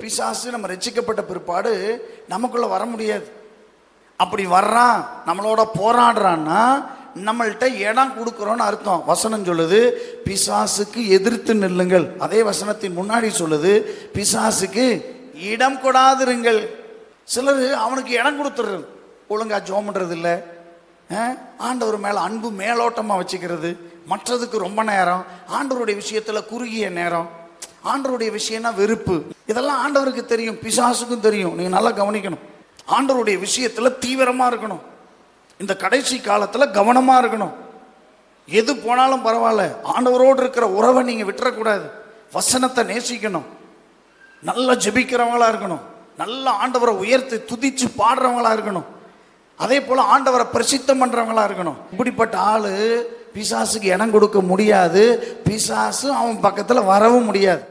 பிசாசு நம்ம ரட்சிக்கப்பட்ட பிற்பாடு நமக்குள்ள வர முடியாது. அப்படி வர்றான், நம்மளோட போராடுறான்னா நம்மள்கிட்ட இடம் கொடுக்குறோன்னு அர்த்தம். வசனம் சொல்லுது பிசாசுக்கு எதிர்த்து நில்லுங்கள். அதே வசனத்தின் முன்னாடி சொல்லுது பிசாசுக்கு இடம் கொடாதிருங்கள். சிலர் அவனுக்கு இடம் கொடுத்துடுறது, ஒழுங்கா ஜெபம் பண்றது இல்லை, ஆண்டவர் மேலே அன்பு மேலோட்டமாக வச்சுக்கிறது, மற்றதுக்கு ரொம்ப நேரம், ஆண்டவருடைய விஷயத்தில் குறுகிய நேரம், ஆண்டவருடைய விஷயம்னா வெறுப்பு. இதெல்லாம் ஆண்டவருக்கு தெரியும், பிசாசுக்கும் தெரியும். நீங்கள் நல்லா கவனிக்கணும். ஆண்டவருடைய விஷயத்தில் தீவிரமாக இருக்கணும். இந்த கடைசி காலத்தில் கவனமாக இருக்கணும். எது போனாலும் பரவாயில்ல, ஆண்டவரோடு இருக்கிற உறவை நீங்கள் விட்டுறக்கூடாது. வசனத்தை நேசிக்கணும், நல்லா ஜெபிக்கிறவங்களா இருக்கணும், நல்ல ஆண்டவரை உயர்த்தி துதிச்சு பாடுறவங்களா இருக்கணும், அதே போல் ஆண்டவரை பிரசித்தம் பண்ணுறவங்களா இருக்கணும். இப்படிப்பட்ட ஆள் பிசாசுக்கு இடம் கொடுக்க முடியாது, பிசாசு அவன் பக்கத்தில் வரவும் முடியாது.